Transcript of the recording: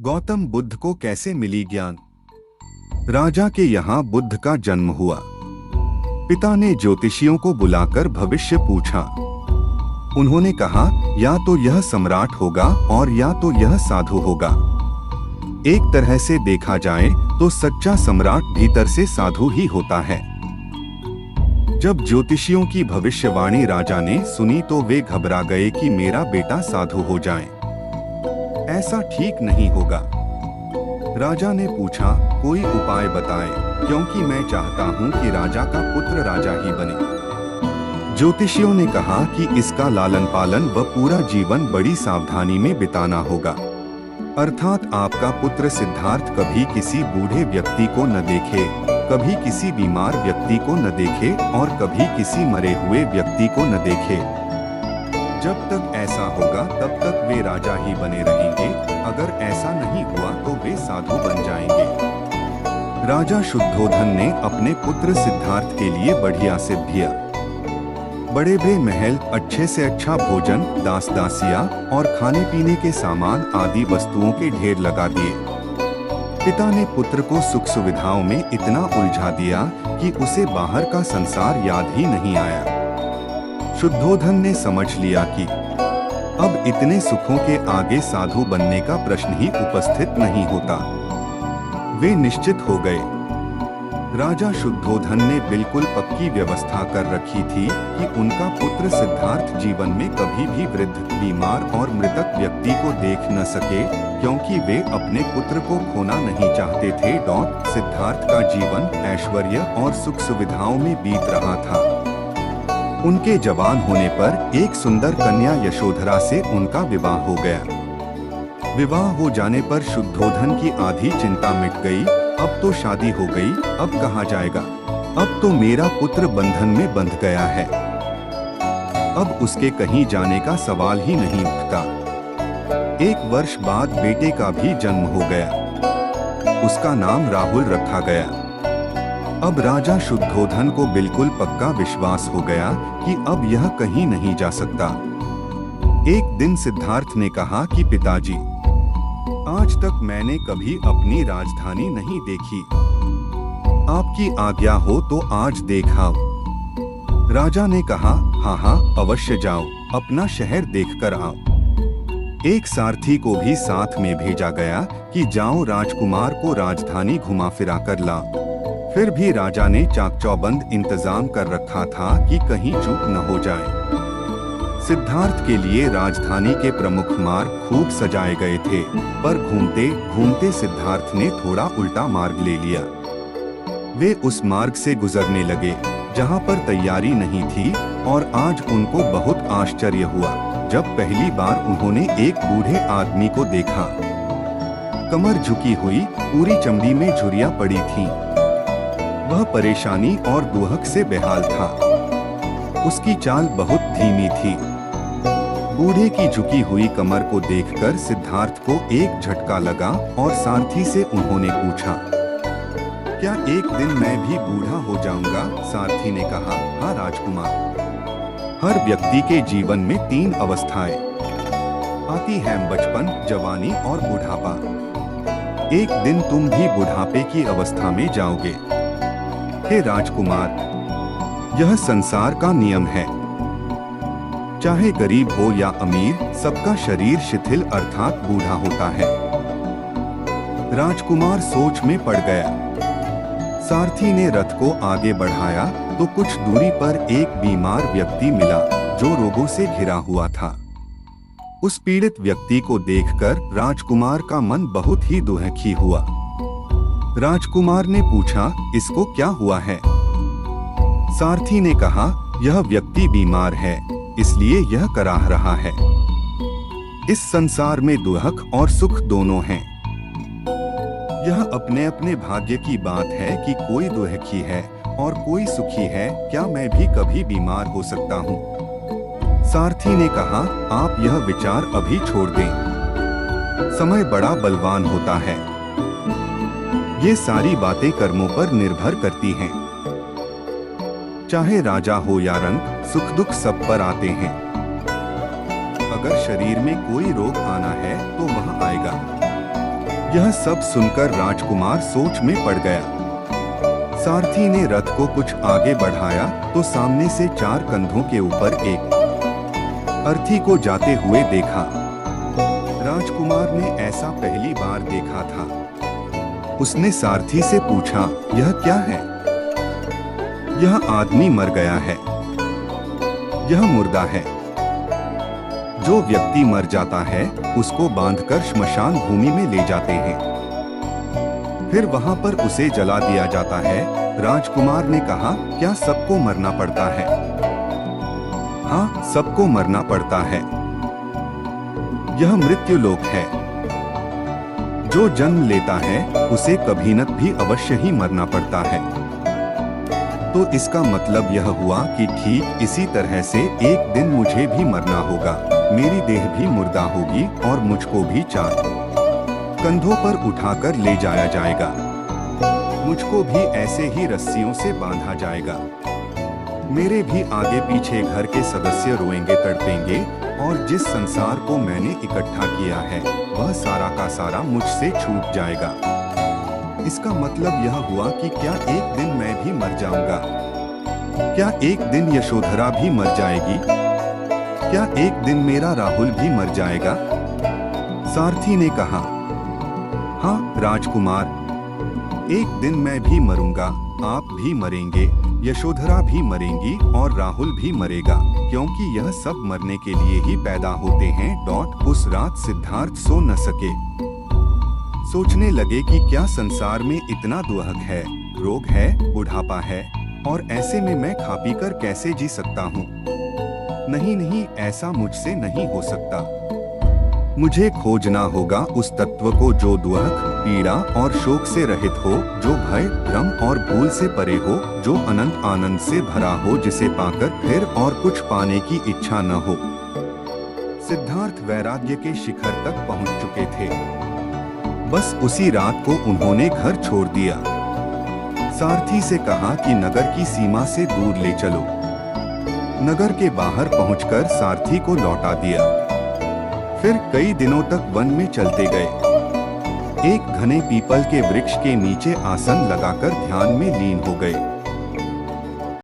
गौतम बुद्ध को कैसे मिली ज्ञान। राजा के यहाँ बुद्ध का जन्म हुआ। पिता ने ज्योतिषियों को बुलाकर भविष्य पूछा। उन्होंने कहा, या तो यह सम्राट होगा और या तो यह साधु होगा। एक तरह से देखा जाए तो सच्चा सम्राट भीतर से साधु ही होता है। जब ज्योतिषियों की भविष्यवाणी राजा ने सुनी तो वे घबरा गए कि मेरा बेटा साधु हो जाए। ऐसा ठीक नहीं होगा। राजा ने पूछा, कोई उपाय बताए, क्योंकि मैं चाहता हूं कि राजा का पुत्र राजा ही बने। ज्योतिषियों ने कहा कि इसका लालन पालन व पूरा जीवन बड़ी सावधानी में बिताना होगा। अर्थात आपका पुत्र सिद्धार्थ कभी किसी बूढ़े व्यक्ति को न देखे, कभी किसी बीमार व्यक्ति को न देखे और कभी किसी मरे हुए व्यक्ति को न देखे। जब तक ऐसा होगा तब तक वे राजा ही बने रहेंगे। अगर ऐसा नहीं हुआ तो वे साधु बन जाएंगे। राजा शुद्धोधन ने अपने पुत्र सिद्धार्थ के लिए बढ़िया सिद्धियां, बड़े बड़े महल, अच्छे से अच्छा भोजन, दास दासियां और खाने पीने के सामान आदि वस्तुओं के ढेर लगा दिए। पिता ने पुत्र को सुख सुविधाओं में इतना उलझा दिया कि उसे बाहर का संसार याद ही नहीं आया। शुद्धोधन ने समझ लिया कि अब इतने सुखों के आगे साधु बनने का प्रश्न ही उपस्थित नहीं होता। वे निश्चित हो गए। राजा शुद्धोधन ने बिल्कुल पक्की व्यवस्था कर रखी थी कि उनका पुत्र सिद्धार्थ जीवन में कभी भी वृद्ध, बीमार और मृतक व्यक्ति को देख न सके, क्योंकि वे अपने पुत्र को खोना नहीं चाहते थे। सिद्धार्थ का जीवन ऐश्वर्य और सुख सुविधाओं में बीत रहा था। उनके जवान होने पर एक सुंदर कन्या यशोधरा से उनका विवाह हो गया। विवाह हो जाने पर शुद्धोधन की आधी चिंता मिट गई। अब तो शादी हो गई, अब कहाँ जाएगा? अब तो मेरा पुत्र बंधन में बंध गया है। अब उसके कहीं जाने का सवाल ही नहीं उठता। 1 वर्ष बाद बेटे का भी जन्म हो गया। उसका नाम राहुल रखा गया। अब राजा शुद्धोधन को बिल्कुल पक्का विश्वास हो गया कि अब यह कहीं नहीं जा सकता। एक दिन सिद्धार्थ ने कहा कि पिताजी, आज तक मैंने कभी अपनी राजधानी नहीं देखी। आपकी आज्ञा हो तो आज देखाओ। राजा ने कहा, हाँ हाँ अवश्य जाओ, अपना शहर देखकर आओ। एक सारथी को भी साथ में भेजा गया कि जाओ राजकुमार को राजधानी घुमा फिरा कर लाओ। फिर भी राजा ने चाकचौबंद इंतजाम कर रखा था कि कहीं चूक न हो जाए। सिद्धार्थ के लिए राजधानी के प्रमुख मार्ग खूब सजाए गए थे, पर घूमते घूमते सिद्धार्थ ने थोड़ा उल्टा मार्ग ले लिया। वे उस मार्ग से गुजरने लगे जहां पर तैयारी नहीं थी, और आज उनको बहुत आश्चर्य हुआ जब पहली बार उन्होंने एक बूढ़े आदमी को देखा। कमर झुकी हुई, पूरी चमड़ी में झुर्रियां पड़ी थीं। वह परेशानी और दुहक से बेहाल था। उसकी चाल बहुत धीमी थी। बूढ़े की झुकी हुई कमर को देखकर सिद्धार्थ को एक झटका लगा और सारथी से उन्होंने पूछा, क्या एक दिन मैं भी बूढ़ा हो जाऊंगा? सारथी ने कहा, हाँ राजकुमार। हर व्यक्ति के जीवन में 3 अवस्थाएं आती हैं, बचपन, जवानी और बुढ़ापा। एक दिन तुम भी बुढ़ापे की अवस्था में जाओगे। हे राजकुमार, यह संसार का नियम है। चाहे गरीब हो या अमीर, सबका शरीर शिथिल अर्थात बूढ़ा होता है। राजकुमार सोच में पड़ गया। सारथी ने रथ को आगे बढ़ाया तो कुछ दूरी पर एक बीमार व्यक्ति मिला जो रोगों से घिरा हुआ था। उस पीड़ित व्यक्ति को देखकर राजकुमार का मन बहुत ही दुखी हुआ। राजकुमार ने पूछा, इसको क्या हुआ है? सारथी ने कहा, यह व्यक्ति बीमार है, इसलिए यह कराह रहा है। इस संसार में दुख और सुख दोनों हैं। यह अपने अपने भाग्य की बात है कि कोई दुखी है और कोई सुखी है। क्या मैं भी कभी बीमार हो सकता हूँ? सारथी ने कहा, आप यह विचार अभी छोड़ दें। समय बड़ा बलवान होता है। ये सारी बातें कर्मों पर निर्भर करती हैं। चाहे राजा हो या रंक, सुख दुख सब पर आते हैं। अगर शरीर में कोई रोग आना है तो वह आएगा। यह सब सुनकर राजकुमार सोच में पड़ गया। सारथी ने रथ को कुछ आगे बढ़ाया तो सामने से 4 कंधों के ऊपर एक अर्थी को जाते हुए देखा। राजकुमार ने ऐसा पहली बार देखा था। उसने सारथी से पूछा, यह क्या है? यह आदमी मर गया है। यह मुर्दा है। जो व्यक्ति मर जाता है उसको बांधकर श्मशान भूमि में ले जाते हैं, फिर वहां पर उसे जला दिया जाता है। राजकुमार ने कहा, क्या सबको मरना पड़ता है? हाँ, सबको मरना पड़ता है। यह मृत्यु लोक है। जो जन्म लेता है उसे कभी न भी अवश्य ही मरना पड़ता है। तो इसका मतलब यह हुआ कि ठीक इसी तरह से एक दिन मुझे भी मरना होगा। मेरी देह भी मुर्दा होगी और मुझको भी 4 कंधों पर उठाकर ले जाया जाएगा। मुझको भी ऐसे ही रस्सियों से बांधा जाएगा। मेरे भी आगे पीछे घर के सदस्य रोएंगे, तड़पेंगे और जिस संसार को मैंने इकट्ठा किया है वह सारा का सारा मुझसे छूट जाएगा। इसका मतलब यह हुआ कि क्या एक दिन मैं भी मर जाऊंगा? क्या एक दिन यशोधरा भी मर जाएगी? क्या एक दिन मेरा राहुल भी मर जाएगा? सारथी ने कहा, हाँ राजकुमार, एक दिन मैं भी मरूंगा, आप भी मरेंगे, यशोधरा भी मरेंगी और राहुल भी मरेगा, क्योंकि यह सब मरने के लिए ही पैदा होते हैं। उस रात सिद्धार्थ सो न सके। सोचने लगे कि क्या संसार में इतना दुहक है, रोग है, बुढ़ापा है और ऐसे में मैं खा पी कर कैसे जी सकता हूँ? नहीं नहीं, ऐसा मुझसे नहीं हो सकता। मुझे खोजना होगा उस तत्व को जो दुहक, पीड़ा और शोक से रहित हो, जो भय, भ्रम और भूल से परे हो, जो अनंत आनंद से भरा हो, जिसे पाकर फिर और कुछ पाने की इच्छा न हो। सिद्धार्थ वैराग्य के शिखर तक पहुंच चुके थे। बस उसी रात को उन्होंने घर छोड़ दिया। सारथी से कहा कि नगर की सीमा से दूर ले चलो। नगर के बाहर पहुंचकर सारथी को लौटा दिया। फिर कई दिनों तक वन में चलते गए। एक घने पीपल के वृक्ष के नीचे आसन लगाकर ध्यान में लीन हो गए।